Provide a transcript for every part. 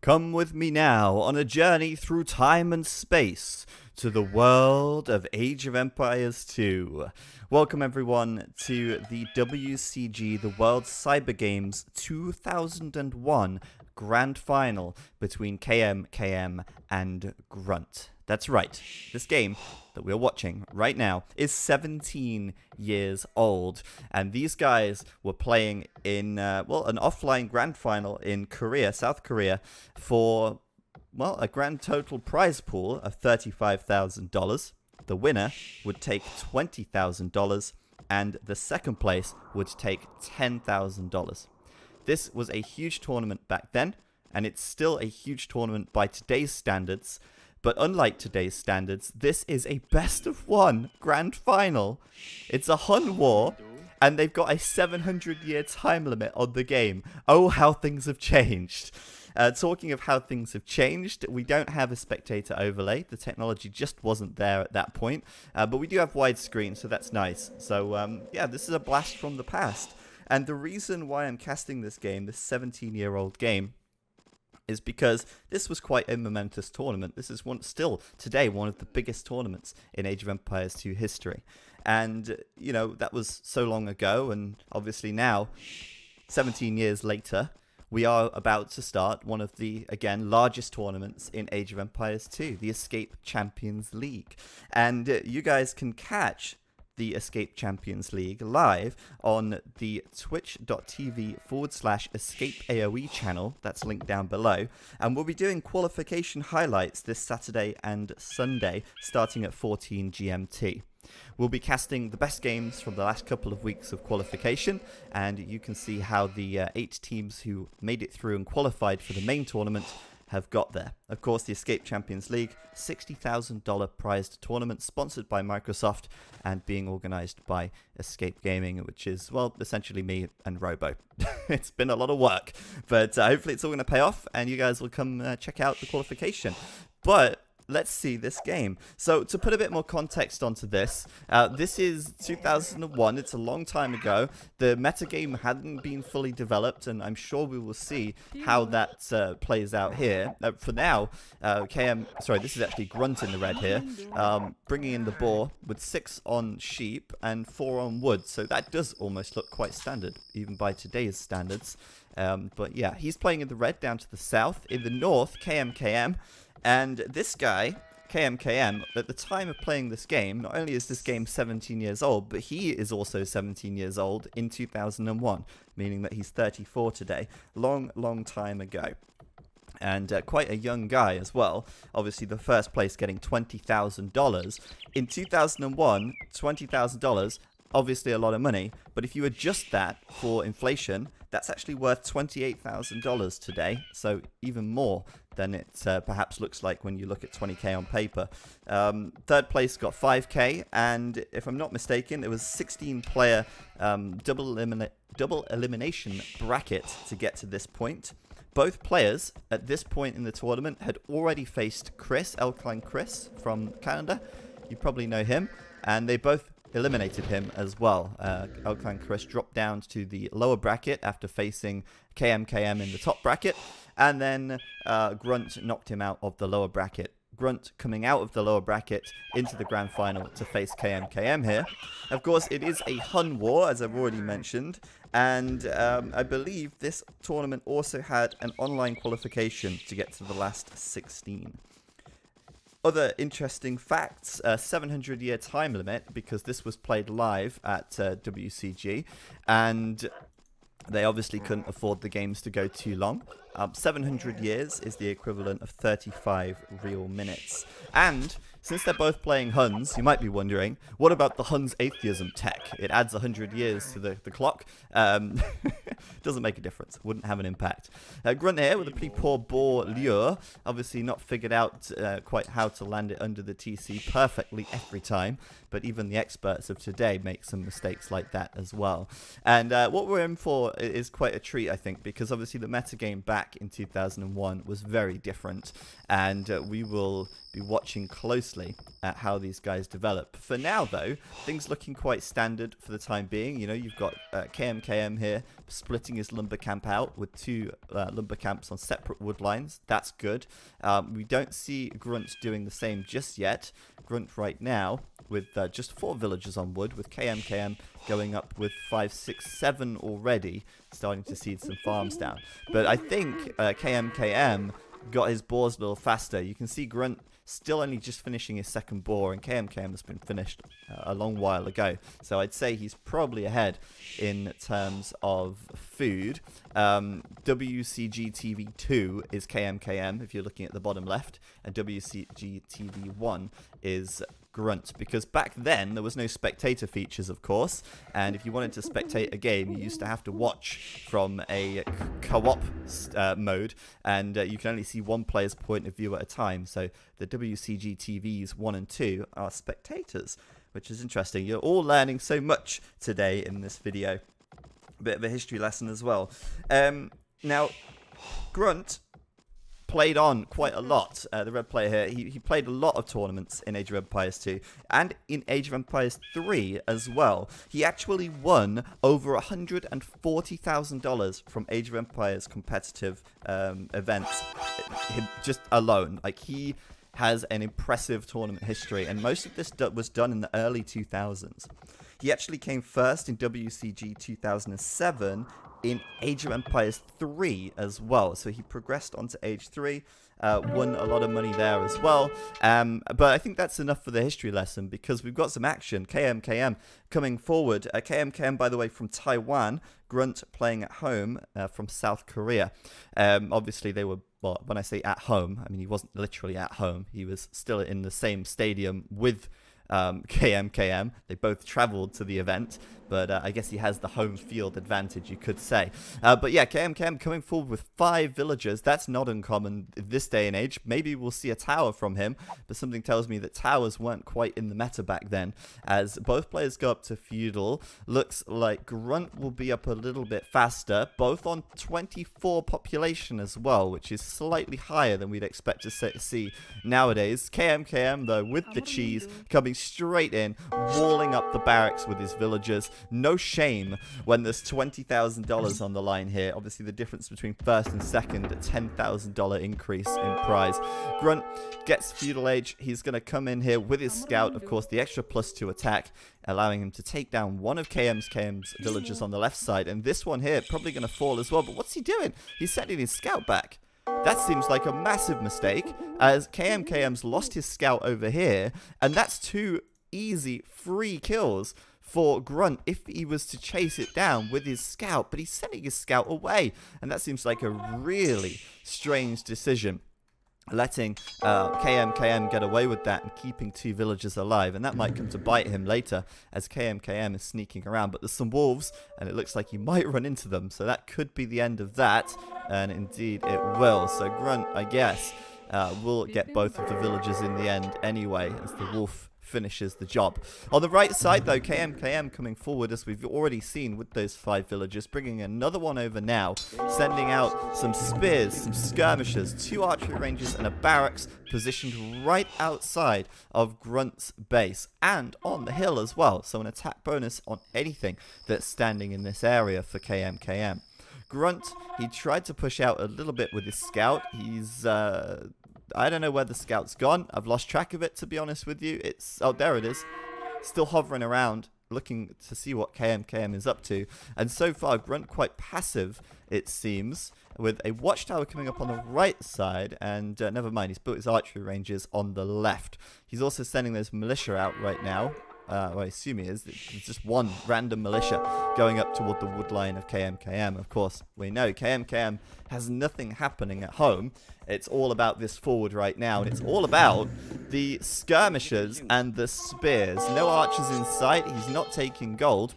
Come with me now on a journey through time and space to the world of Age of Empires 2. Welcome everyone to the WCG, the World Cyber Games 2001 Grand Final between kmkm and Grunt. That's right, this game that we're watching right now is 17 years old, and these guys were playing in, an offline grand final in Korea, South Korea, for, a grand total prize pool of $35,000. The winner would take $20,000, and the second place would take $10,000. This was a huge tournament back then, and it's still a huge tournament by today's standards. But unlike today's standards, this is a best-of-1 grand final. It's a Hun war, and they've got a 700-year time limit on the game. Oh, how things have changed. Talking of how things have changed, we don't have a spectator overlay. The technology just wasn't there at that point. But we do have widescreen, so that's nice. So, this is a blast from the past. And the reason why I'm casting this game, this 17-year-old game, is because this was quite a momentous tournament. This is still today one of the biggest tournaments in Age of Empires 2 history. And, that was so long ago, and obviously now, 17 years later, we are about to start one of the, again, largest tournaments in Age of Empires 2, the Escape Champions League. And you guys can catch the Escape Champions League live on the twitch.tv/Escape AoE channel. That's linked down below. And we'll be doing qualification highlights this Saturday and Sunday, starting at 14 GMT. We'll be casting the best games from the last couple of weeks of qualification, and you can see how the 8 teams who made it through and qualified for the main tournament have got there. Of course, the Escape Champions League, $60,000 prized tournament sponsored by Microsoft and being organized by Escape Gaming, which is, essentially me and Robo. It's been a lot of work, but hopefully it's all going to pay off and you guys will come check out the qualification. But let's see this game. So to put a bit more context onto this, this is 2001. It's a long time ago. The metagame hadn't been fully developed, and I'm sure we will see how that plays out here. For now, this is actually Grunt in the red here, bringing in the boar with 6 on sheep and 4 on wood. So that does almost look quite standard, even by today's standards. But yeah, he's playing in the red down to the south. In the north, kmkm. And this guy, kmkm, at the time of playing this game, not only is this game 17 years old, but he is also 17 years old in 2001, meaning that he's 34 today. Long, long time ago. And quite a young guy as well. Obviously, the first place getting $20,000. In 2001, $20,000, obviously a lot of money. But if you adjust that for inflation, that's actually worth $28,000 today. So even more than it perhaps looks like when you look at 20k on paper. Third place got 5k, and if I'm not mistaken, it was 16-player double elimination bracket to get to this point. Both players at this point in the tournament had already faced Chris, Elkline Chris from Canada. You probably know him, and they both eliminated him as well. Elkline Chris dropped down to the lower bracket after facing kmkm in the top bracket, and then Grunt knocked him out of the lower bracket. Grunt coming out of the lower bracket into the grand final to face kmkm here. Of course, it is a Hun war, as I've already mentioned, and I believe this tournament also had an online qualification to get to the last 16. Other interesting facts, 700-year time limit, because this was played live at WCG, and they obviously couldn't afford the games to go too long. 700 years is the equivalent of 35 real minutes. And since they're both playing Huns, you might be wondering, what about the Huns atheism tech? It adds 100 years to the clock. Doesn't make a difference. Wouldn't have an impact. Grunt here with a pretty poor boar lure. Obviously not figured out quite how to land it under the TC perfectly every time. But even the experts of today make some mistakes like that as well. And what we're in for is quite a treat, I think, because obviously the metagame back attack in 2001 was very different, and we will be watching closely at how these guys develop. For now, though, things looking quite standard for the time being. You know, you've got kmkm here splitting his lumber camp out with 2 lumber camps on separate wood lines. That's good. We don't see Grunt doing the same just yet. Grunt right now with just 4 villagers on wood, with kmkm going up with 5, 6, 7 already, starting to seed some farms down. But I think kmkm got his boars a little faster. You can see Grunt still only just finishing his second boar, and kmkm has been finished a long while ago. So I'd say he's probably ahead in terms of food. WCGTV2 is kmkm, if you're looking at the bottom left, and WCGTV1 is Grunt, because back then there was no spectator features, of course, and if you wanted to spectate a game, you used to have to watch from a co-op mode, and you can only see one player's point of view at a time. So the WCG TVs 1 and 2 are spectators, which is interesting. You're all learning so much today in this video. A bit of a history lesson as well. Now, Grunt played on quite a lot. The red player here, he played a lot of tournaments in Age of Empires 2 and in Age of Empires 3 as well. He actually won over $140,000 from Age of Empires competitive events just alone. Like, he has an impressive tournament history, and most of this was done in the early 2000s. He actually came first in WCG 2007 in Age of Empires 3 as well. So he progressed onto Age 3, won a lot of money there as well. But I think that's enough for the history lesson, because we've got some action. kmkm coming forward. kmkm, by the way, from Taiwan. Grunt playing at home from South Korea. Obviously, they were, well, when I say at home, I mean he wasn't literally at home. He was still in the same stadium with kmkm. They both traveled to the event, but I guess he has the home field advantage, you could say. But yeah, kmkm coming forward with 5 villagers. That's not uncommon this day and age. Maybe we'll see a tower from him, but something tells me that towers weren't quite in the meta back then. As both players go up to feudal, looks like Grunt will be up a little bit faster, both on 24 population as well, which is slightly higher than we'd expect to see nowadays. kmkm, though, with the cheese, coming straight in, walling up the barracks with his villagers. No shame when there's $20,000 on the line here. Obviously, the difference between first and second, a $10,000 increase in prize. Grunt gets feudal age. He's going to come in here with his scout, of course, the extra +2 attack, allowing him to take down one of km's villagers on the left side. And this one here, probably going to fall as well. But what's he doing? He's sending his scout back. That seems like a massive mistake, as km's lost his scout over here, and that's 2 easy free kills for Grunt if he was to chase it down with his scout, but he's sending his scout away, and that seems like a really strange decision, letting kmkm get away with that and keeping 2 villagers alive, and that might come to bite him later as kmkm is sneaking around. But there's some wolves, and it looks like he might run into them, so that could be the end of that, and indeed it will. So Grunt, I guess, will get both of the villagers in the end anyway, as the wolf finishes the job. On the right side, though, kmkm coming forward, as we've already seen with those 5 villagers, bringing another one over now, sending out some spears, some skirmishers, 2 archery ranges, and a barracks positioned right outside of Grunt's base, and on the hill as well, so an attack bonus on anything that's standing in this area for kmkm. Grunt, he tried to push out a little bit with his scout. He's I don't know where the scout's gone. I've lost track of it, to be honest with you. Oh, there it is. Still hovering around, looking to see what kmkm is up to. And so far, Grunt quite passive, it seems, with a watchtower coming up on the right side. And never mind, he's built his archery ranges on the left. He's also sending those militia out right now. Well, I assume he is. It's just one random militia going up toward the wood line of kmkm. Of course, we know kmkm has nothing happening at home. It's all about this forward right now, and it's all about the skirmishers and the spears. No archers in sight. He's not taking gold.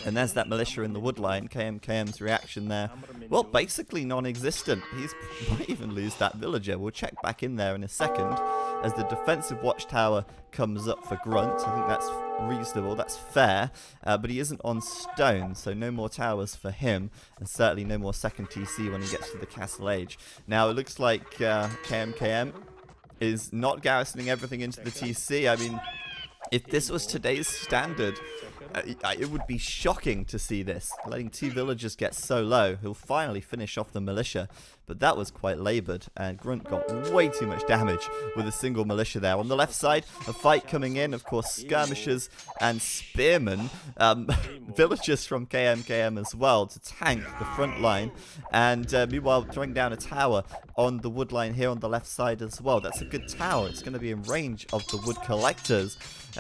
And there's that militia in the wood line. KMKM's reaction there, well, basically non-existent. He might even lose that villager. We'll check back in there in a second as the defensive watchtower comes up for Grunt. I think that's reasonable, that's fair, but he isn't on stone, so no more towers for him, and certainly no more second TC when he gets to the Castle Age. Now, it looks like KMKM is not garrisoning everything into the TC. I mean, if this was today's standard, it would be shocking to see this. Letting 2 villagers get so low. He'll finally finish off the militia, but that was quite laboured, and Grunt got way too much damage with a single militia there. On the left side, a fight coming in, of course, skirmishers and spearmen, villagers from KMKM as well to tank the front line, and meanwhile throwing down a tower on the wood line here on the left side as well. That's a good tower. It's going to be in range of the wood collectors.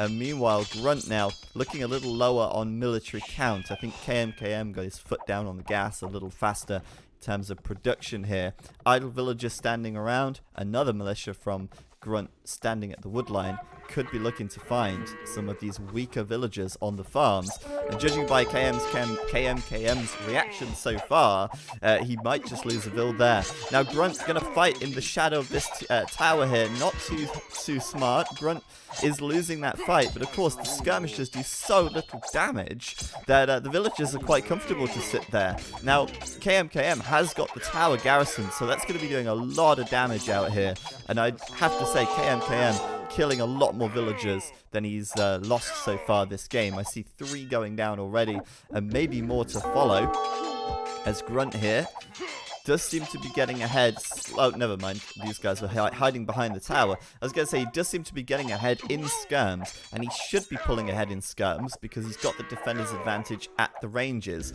Meanwhile, Grunt now looking a little lower on military count. I think KMKM got his foot down on the gas a little faster in terms of production here. Idle villagers standing around. Another militia from Grunt standing at the wood line. Could be looking to find some of these weaker villagers on the farms. And judging by KMKM's reaction so far, he might just lose a build there. Now Grunt's going to fight in the shadow of this tower here. Not too smart. Grunt is losing that fight, but of course the skirmishers do so little damage that the villagers are quite comfortable to sit there. Now KMKM has got the tower garrison, so that's going to be doing a lot of damage out here. And I have to say KMKM killing a lot more villagers than he's lost so far this game. I see 3 going down already, and maybe more to follow, as Grunt here does seem to be getting ahead. Oh, never mind. These guys were hiding behind the tower. I was going to say, he does seem to be getting ahead in skirms, and he should be pulling ahead in skirms because he's got the defender's advantage at the ranges.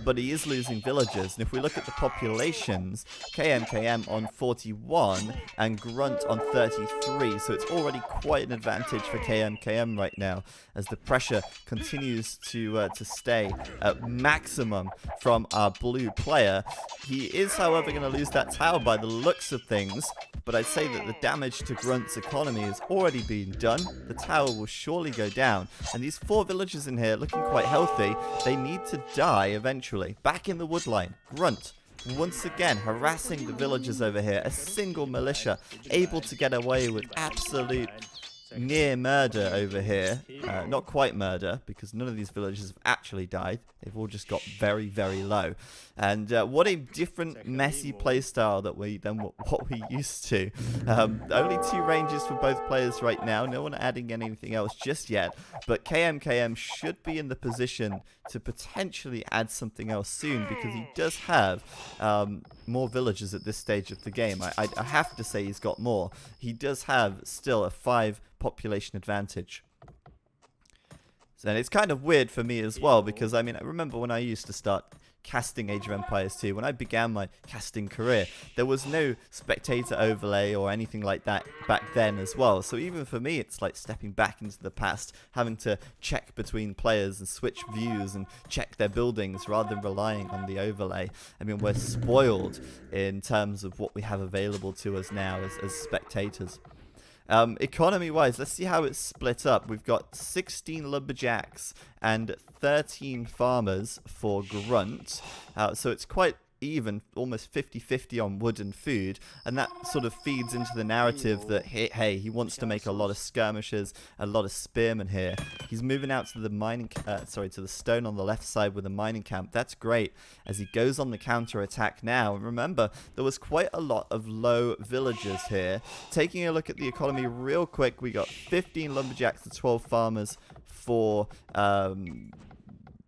But he is losing villagers. And if we look at the populations, KMKM on 41 and Grunt on 33. So it's already quite an advantage for KMKM right now as the pressure continues to stay at maximum from our blue player. He is, however, going to lose that tower by the looks of things, but I'd say that the damage to Grunt's economy has already been done. The tower will surely go down, and these 4 villagers in here looking quite healthy. They need to die eventually. Back in the wood line, Grunt once again harassing the villagers over here. A single militia able to get away with absolute near murder over here. Not quite murder, because none of these villagers have actually died. They've all just got very, very low. And what a different, messy playstyle than what we used to. Only 2 ranges for both players right now. No one adding anything else just yet. But KMKM should be in the position to potentially add something else soon, because he does have more villagers at this stage of the game. I have to say he's got more. He does have still a 5 population advantage. And it's kind of weird for me as well, because I mean, I remember when I used to start casting Age of Empires 2, when I began my casting career, there was no spectator overlay or anything like that back then as well. So even for me, it's like stepping back into the past, having to check between players and switch views and check their buildings rather than relying on the overlay. I mean, we're spoiled in terms of what we have available to us now as spectators. Economy-wise, let's see how it's split up. We've got 16 lumberjacks and 13 farmers for Grunt. So it's quite even, almost 50-50 on wood and food, and that sort of feeds into the narrative that hey, he wants to make a lot of skirmishers, a lot of spearmen here. He's moving out to the to the stone on the left side with a mining camp. That's great as he goes on the counter attack now. And remember, there was quite a lot of low villagers here. Taking a look at the economy real quick, we got 15 lumberjacks and 12 farmers for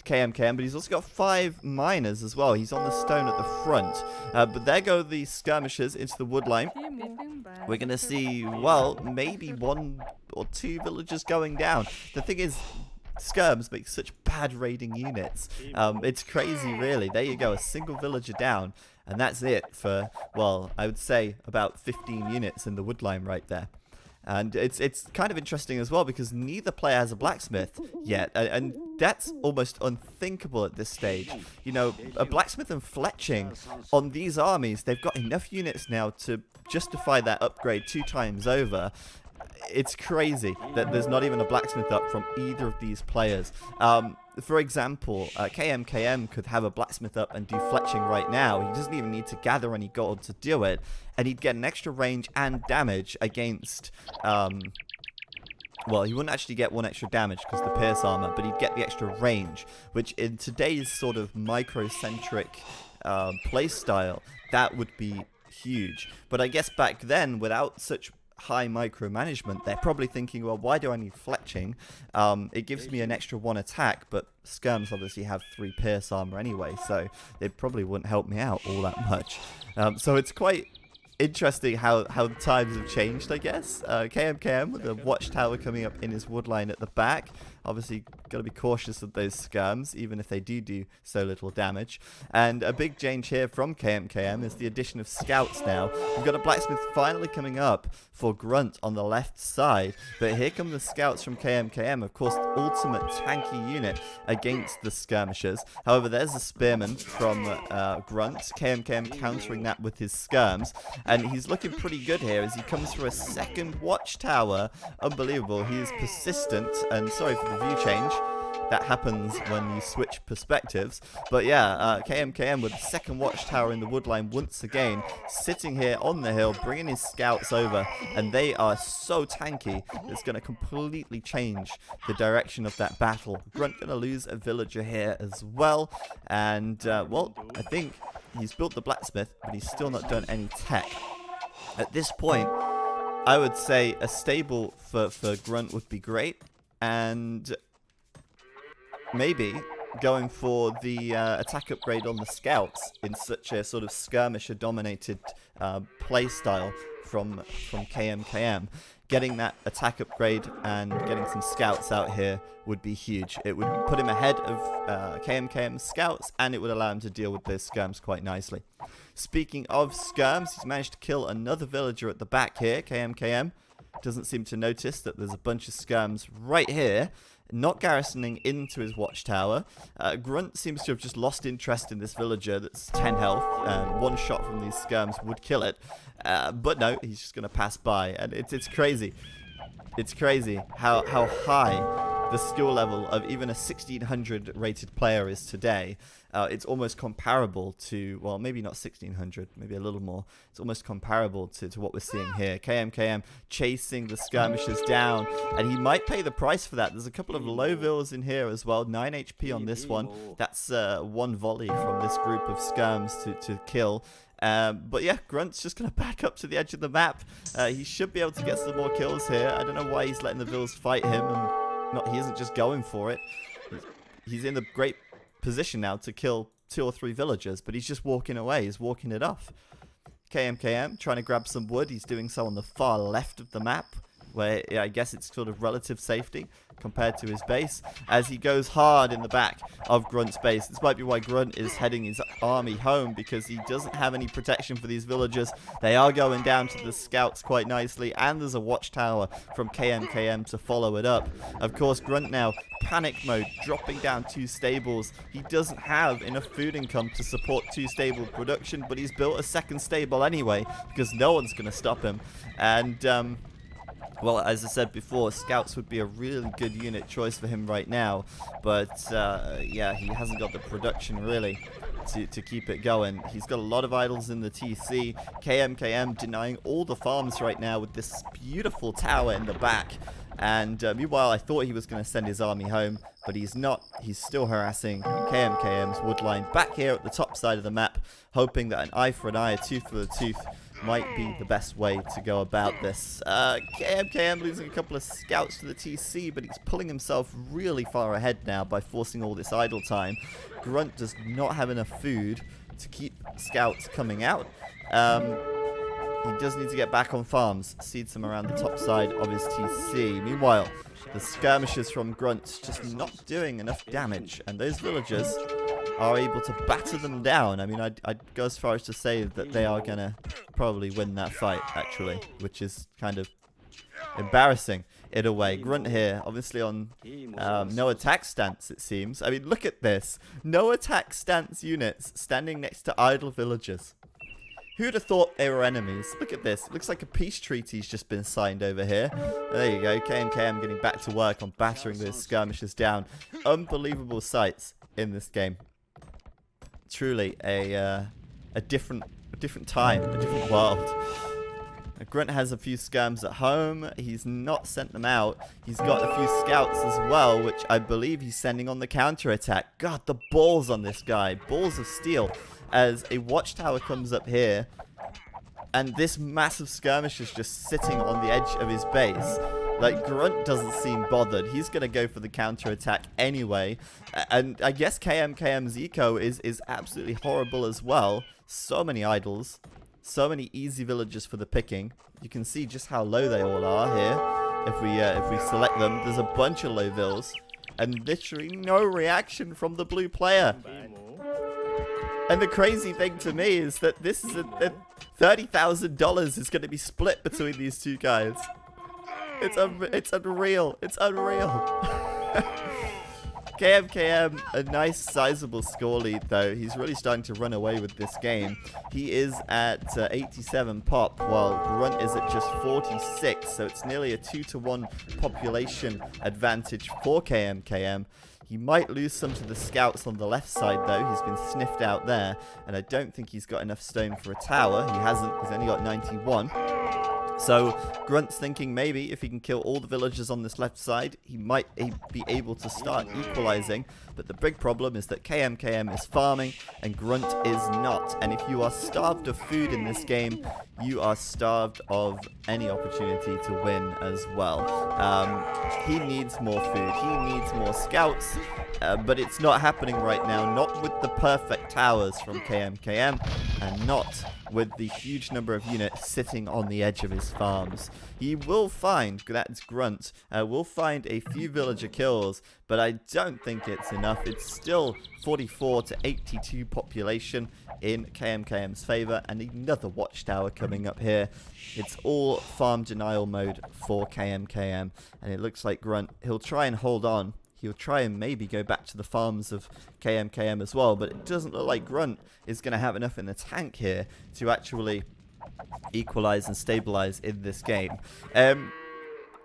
KMKM, but he's also got 5 miners as well. He's on the stone at the front. But there go the skirmishers into the wood line. We're going to see, well, maybe 1 or 2 villagers going down. The thing is, skirms make such bad raiding units. It's crazy, really. There you go, a single villager down. And that's it for, well, I would say about 15 units in the wood line right there. And it's kind of interesting as well, because neither player has a blacksmith yet, and that's almost unthinkable at this stage. You know, a blacksmith and fletching on these armies, they've got enough units now to justify that upgrade 2 times over. it's crazy that there's not even a blacksmith up from either of these players. For example, kmkm could have a blacksmith up and do fletching right now. He doesn't even need to gather any gold to do it, and he'd get an extra range and damage against... well, he wouldn't actually get one extra damage because the pierce armor, but he'd get the extra range, which in today's sort of microcentric playstyle, that would be huge. But I guess back then, without such high micromanagement, they're probably thinking, well, why do I need fletching? It gives me an extra 1 attack, but skirms obviously have 3 pierce armor anyway, so it probably wouldn't help me out all that much. So it's quite interesting how times have changed, I guess. kmkm with a watchtower coming up in his woodline at the back. Obviously, got to be cautious of those skirms, even if they do so little damage. And a big change here from kmkm is the addition of scouts now. We've got a blacksmith finally coming up for Grunt on the left side. But here come the scouts from kmkm, of course, the ultimate tanky unit against the skirmishers. However, there's a spearman from Grunt. kmkm countering that with his skirms. And he's looking pretty good here as he comes for a second watchtower. Unbelievable. He is persistent. And sorry for the view change. That happens when you switch perspectives. But yeah, kmkm with the second watchtower in the woodline once again, sitting here on the hill, bringing his scouts over, and they are so tanky, it's going to completely change the direction of that battle. Grunt going to lose a villager here as well, and well, I think he's built the blacksmith, but he's still not done any tech. At this point, I would say a stable for Grunt would be great, and maybe going for the attack upgrade on the scouts in such a sort of skirmisher-dominated play style from kmkm. Getting that attack upgrade and getting some scouts out here would be huge. It would put him ahead of kmkm's scouts, and it would allow him to deal with those skirms quite nicely. Speaking of skirms, he's managed to kill another villager at the back here. kmkm doesn't seem to notice that there's a bunch of skirms right here, not garrisoning into his watchtower. Grunt seems to have just lost interest in this villager that's 10 health, and one shot from these skirms would kill it. But no, he's just going to pass by, and it's crazy. It's crazy how high the skill level of even a 1600 rated player is today. It's almost comparable to, well, maybe not 1600, maybe a little more. It's almost comparable to what we're seeing here. kmkm chasing the skirmishers down, and he might pay the price for that. There's a couple of low vills in here as well, 9 HP on this one. That's one volley from this group of skirms to kill. But yeah, Grunt's just going to back up to the edge of the map. He should be able to get some more kills here. I don't know why he's letting the vills fight him, and he isn't just going for it. He's in the great position now to kill 2 or 3 villagers, but he's just walking away. He's walking it off. kmkm trying to grab some wood. He's doing so on the far left of the map, where I guess it's sort of relative safety compared to his base, as he goes hard in the back of Grunt's base. This might be why Grunt is heading his army home, because he doesn't have any protection for these villagers. They are going down to the scouts quite nicely, and there's a watchtower from kmkm to follow it up. Of course, Grunt now, panic mode, dropping down 2 stables. He doesn't have enough food income to support 2 stable production, but he's built a second stable anyway, because no one's going to stop him. And well, as I said before, scouts would be a really good unit choice for him right now, but yeah, he hasn't got the production really to keep it going. He's got a lot of idols in the TC. kmkm denying all the farms right now with this beautiful tower in the back. And meanwhile, I thought he was going to send his army home, but he's not. He's still harassing kmkm's woodline back here at the top side of the map, hoping that an eye for an eye, a tooth for a tooth might be the best way to go about this. kmkm losing a couple of scouts to the TC, but he's pulling himself really far ahead now by forcing all this idle time. Grunt does not have enough food to keep scouts coming out. He does need to get back on farms, seed some around the top side of his TC. Meanwhile, the skirmishers from Grunt just not doing enough damage, and those villagers are able to batter them down. I mean, I'd go as far as to say that they are going to probably win that fight, actually, which is kind of embarrassing in a way. Grunt here, obviously on no attack stance, it seems. I mean, look at this. No attack stance units standing next to idle villagers. Who'd have thought they were enemies? Look at this. It looks like a peace treaty's just been signed over here. There you go. kmkm getting back to work on battering those skirmishers down. Unbelievable sights in this game. Truly a different time, a different world. Grunt has a few skirms at home. He's not sent them out. He's got a few scouts as well, which I believe he's sending on the counter-attack. God, the balls on this guy. Balls of steel. As a watchtower comes up here, and this massive skirmish is just sitting on the edge of his base. Like, Grunt doesn't seem bothered. He's going to go for the counter-attack anyway. And I guess kmkm's eco is absolutely horrible as well. So many idols. So many easy villagers for the picking. You can see just how low they all are here. If we select them, there's a bunch of low vills. And literally no reaction from the blue player. And the crazy thing to me is that this is $30,000 is going to be split between these two guys. It's unreal. It's unreal. kmkm, a nice sizable score lead though. He's really starting to run away with this game. He is at 87 pop, while Grunt is at just 46. So it's nearly a 2-to-1 population advantage for kmkm. He might lose some to the scouts on the left side though. He's been sniffed out there, and I don't think he's got enough stone for a tower. He hasn't. He's only got 91. So Grunt's thinking maybe if he can kill all the villagers on this left side, he might be able to start equalizing. But the big problem is that kmkm is farming and Grunt is not. And if you are starved of food in this game, you are starved of any opportunity to win as well. He needs more food. He needs more scouts. But it's not happening right now. Not with the perfect towers from kmkm, and not with the huge number of units sitting on the edge of his farms. He will find, that's Grunt, will find a few villager kills, but I don't think it's enough. It's still 44 to 82 population in kmkm's favor, and another watchtower coming up here. It's all farm denial mode for kmkm, and it looks like Grunt, he'll try and hold on. He'll try and maybe go back to the farms of kmkm as well, but it doesn't look like Grunt is going to have enough in the tank here to actually equalize and stabilize in this game.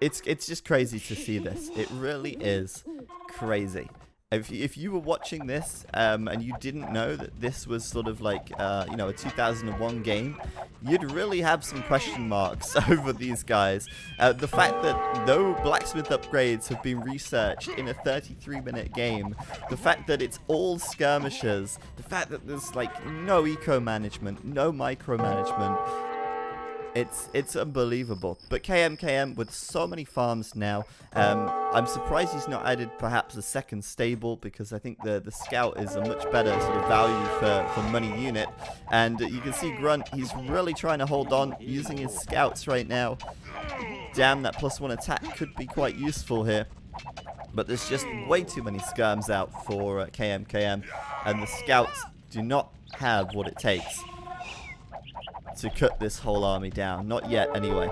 It's just crazy to see this. It really is crazy. If you were watching this and you didn't know that this was sort of like a 2001 game, you'd really have some question marks over these guys. The fact that no blacksmith upgrades have been researched in a 33-minute game, the fact that it's all skirmishers, the fact that there's like no eco management, no micromanagement. It's unbelievable. But kmkm with so many farms now, I'm surprised he's not added perhaps a second stable, because I think the scout is a much better sort of value for money unit. And you can see Grunt, he's really trying to hold on using his scouts right now. Damn, that +1 attack could be quite useful here. But there's just way too many skirms out for kmkm, and the scouts do not have what it takes to cut this whole army down. Not yet, anyway.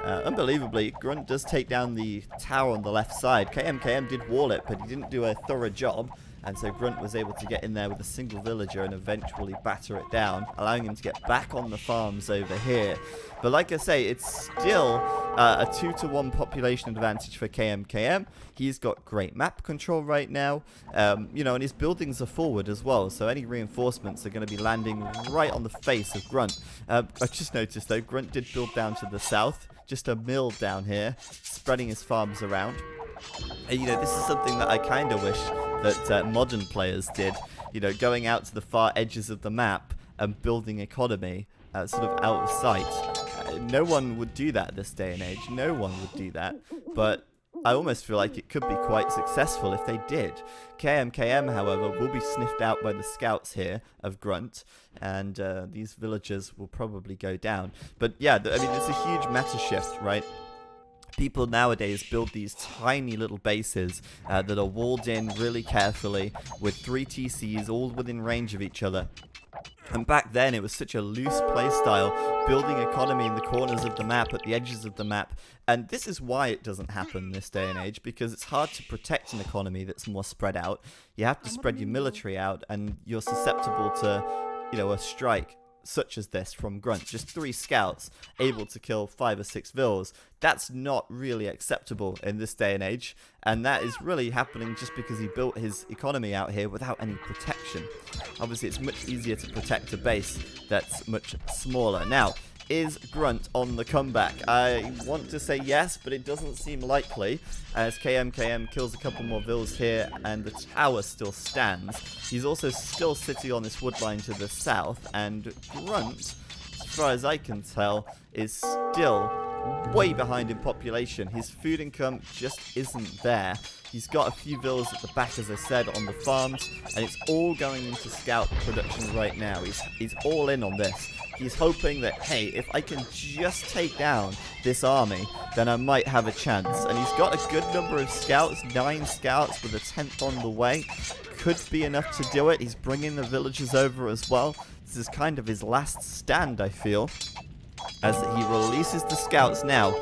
Unbelievably, Grunt does take down the tower on the left side. kmkm did wall it, but he didn't do a thorough job. And so Grunt was able to get in there with a single villager and eventually batter it down, allowing him to get back on the farms over here. But like I say, it's still a 2-to-1 population advantage for kmkm. He's got great map control right now, and his buildings are forward as well, so any reinforcements are going to be landing right on the face of Grunt. I just noticed though, Grunt did build down to the south, just a mill down here, spreading his farms around. And, this is something that I kind of wish that modern players did, going out to the far edges of the map and building economy sort of out of sight. No one would do that this day and age. No one would do that. But I almost feel like it could be quite successful if they did. kmkm, however, will be sniffed out by the scouts here of Grunt, and these villagers will probably go down. But yeah, it's a huge meta shift, right? People nowadays build these tiny little bases that are walled in really carefully with 3 TCs all within range of each other. And back then it was such a loose playstyle, building economy in the corners of the map, at the edges of the map. And this is why it doesn't happen this day and age, because it's hard to protect an economy that's more spread out. You have to spread your military out, and you're susceptible to, a strike such as this from Grunt. Just 3 scouts able to kill 5 or 6 vills. That's not really acceptable in this day and age, and that is really happening just because he built his economy out here without any protection. Obviously, it's much easier to protect a base that's much smaller. Now, is Grunt on the comeback? I want to say yes, but it doesn't seem likely, as kmkm kills a couple more vills here and the tower still stands. He's also still sitting on this wood line to the south, and Grunt, as far as I can tell, is still way behind in population. His food income just isn't there. He's got a few vills at the back, as I said, on the farms, and it's all going into scout production right now. He's all in on this. He's hoping that, hey, if I can just take down this army, then I might have a chance. And he's got a good number of scouts, 9 scouts with a 10th on the way. Could be enough to do it. He's bringing the villagers over as well. This is kind of his last stand, I feel, as he releases the scouts now.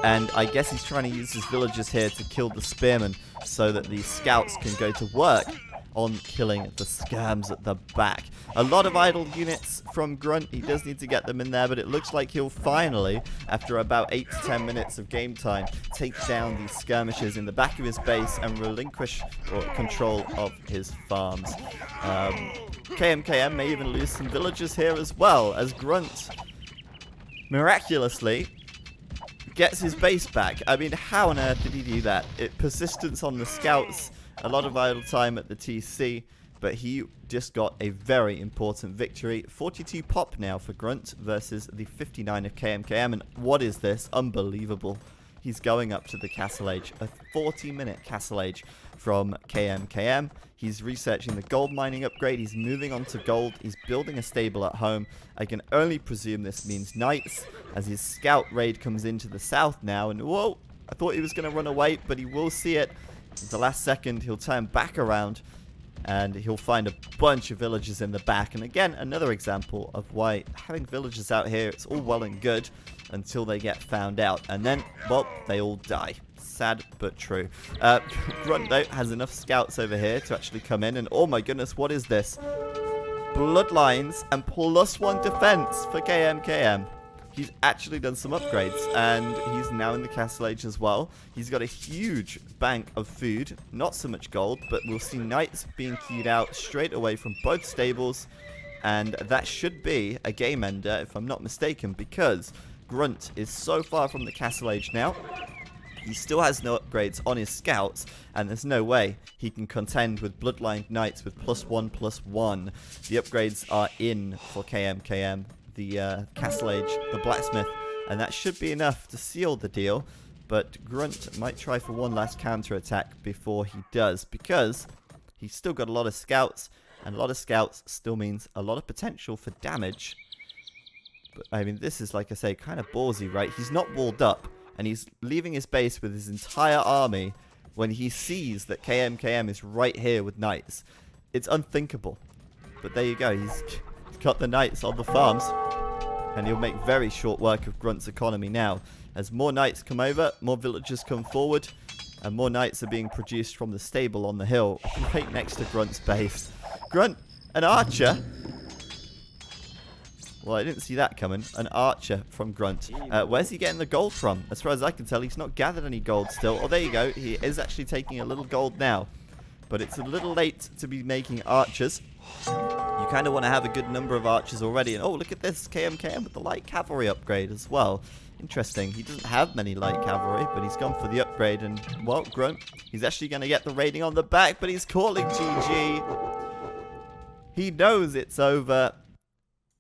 And I guess he's trying to use his villagers here to kill the spearmen so that the scouts can go to work on killing the skirms at the back. A lot of idle units from Grunt. He does need to get them in there, but it looks like he'll finally, after about 8 to 10 minutes of game time, take down these skirmishers in the back of his base and relinquish control of his farms. kmkm may even lose some villagers here as well, as Grunt miraculously gets his base back. I mean, how on earth did he do that? Persistence on the scouts, a lot of idle time at the TC, but he just got a very important victory. 42 pop now for Grunt versus the 59 of kmkm, and what is this? Unbelievable. He's going up to the Castle Age, a 40-minute Castle Age from kmkm. He's researching the gold mining upgrade. He's moving on to gold. He's building a stable at home. I can only presume this means knights, as his scout raid comes into the south now. And whoa, I thought he was going to run away, but he will see it. At the last second, he'll turn back around, and he'll find a bunch of villagers in the back. And again, another example of why having villagers out here, it's all well and good until they get found out. And then, well, they all die. Sad but true. Grunt, though, has enough scouts over here to actually come in. And oh my goodness, what is this? Bloodlines and +1 defense for kmkm. He's actually done some upgrades, and he's now in the Castle Age as well. He's got a huge bank of food, not so much gold, but we'll see knights being queued out straight away from both stables, and that should be a game ender, if I'm not mistaken, because Grunt is so far from the Castle Age now. He still has no upgrades on his scouts, and there's no way he can contend with bloodline knights with +1/+1. The upgrades are in for kmkm. The Castle Age, the blacksmith, and that should be enough to seal the deal, but Grunt might try for one last counter-attack before he does, because he's still got a lot of scouts, and a lot of scouts still means a lot of potential for damage. But I mean, this is, like I say, kind of ballsy, right? He's not walled up, and he's leaving his base with his entire army when he sees that kmkm is right here with knights. It's unthinkable, but there you go. He's got the knights on the farms, and he'll make very short work of Grunt's economy now. As more knights come over, more villagers come forward, and more knights are being produced from the stable on the hill right next to Grunt's base. Grunt, an archer? Well, I didn't see that coming. An archer from Grunt. Where's he getting the gold from? As far as I can tell, he's not gathered any gold still. Oh, there you go. He is actually taking a little gold now, but it's a little late to be making archers. You kind of want to have a good number of archers already. And oh, look at this, kmkm with the light cavalry upgrade as well. Interesting. He doesn't have many light cavalry, but he's gone for the upgrade. And, well, Grunt, he's actually going to get the raiding on the back, but he's calling GG. He knows it's over,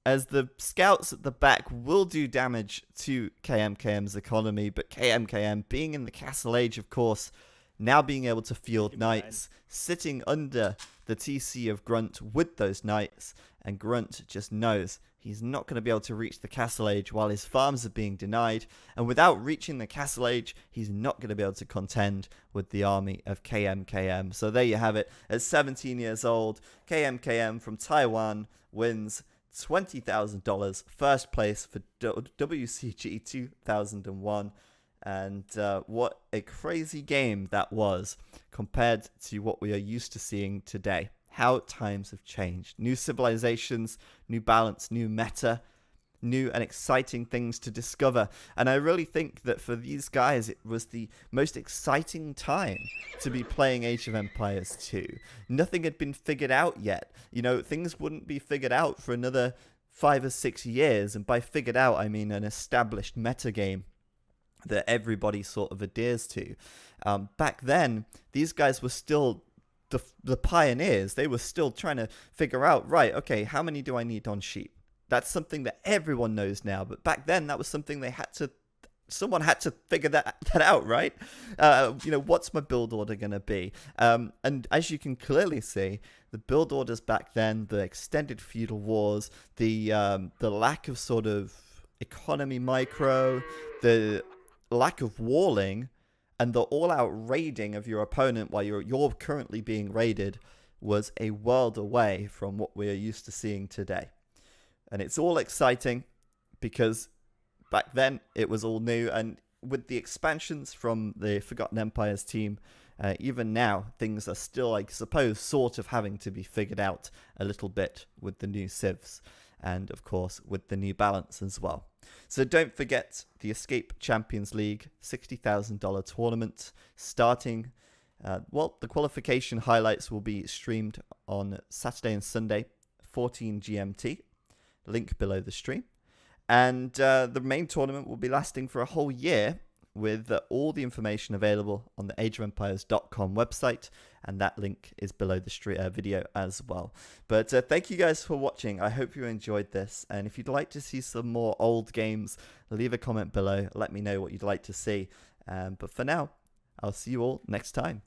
as the scouts at the back will do damage to kmkm's economy, but kmkm, being in the Castle Age, of course, now being able to field knights, sitting under the TC of Grunt with those knights, and Grunt just knows he's not going to be able to reach the Castle Age while his farms are being denied, and without reaching the Castle Age, he's not going to be able to contend with the army of kmkm. So there you have it. At 17 years old, kmkm from Taiwan wins $20,000, first place for WCG 2001. And what a crazy game that was compared to what we are used to seeing today. how times have changed. New civilizations, new balance, new meta, new and exciting things to discover. And I really think that for these guys, it was the most exciting time to be playing Age of Empires 2. Nothing had been figured out yet. You know, things wouldn't be figured out for another 5 or 6 years. And by figured out, I mean an established metagame that everybody sort of adheres to. Back then, these guys were still the pioneers. They were still trying to figure out, right, okay, how many do I need on sheep? That's something that everyone knows now, but back then that was something someone had to figure that out, right? What's my build order going to be? And as you can clearly see, the build orders back then, the extended feudal wars, the lack of sort of economy micro, the lack of walling, and the all-out raiding of your opponent while you're currently being raided was a world away from what we're used to seeing today. And it's all exciting because back then it was all new. And with the expansions from the Forgotten Empires team, even now things are still, I suppose, sort of having to be figured out a little bit with the new civs. And of course with the new balance as well. So don't forget the Escape Champions League $60,000 tournament starting. The qualification highlights will be streamed on Saturday and Sunday, 14 GMT. Link below the stream. And the main tournament will be lasting for a whole year with all the information available on the ageofempires.com website. And that link is below the video as well. But thank you guys for watching. I hope you enjoyed this. And if you'd like to see some more old games, leave a comment below. Let me know what you'd like to see. But for now, I'll see you all next time.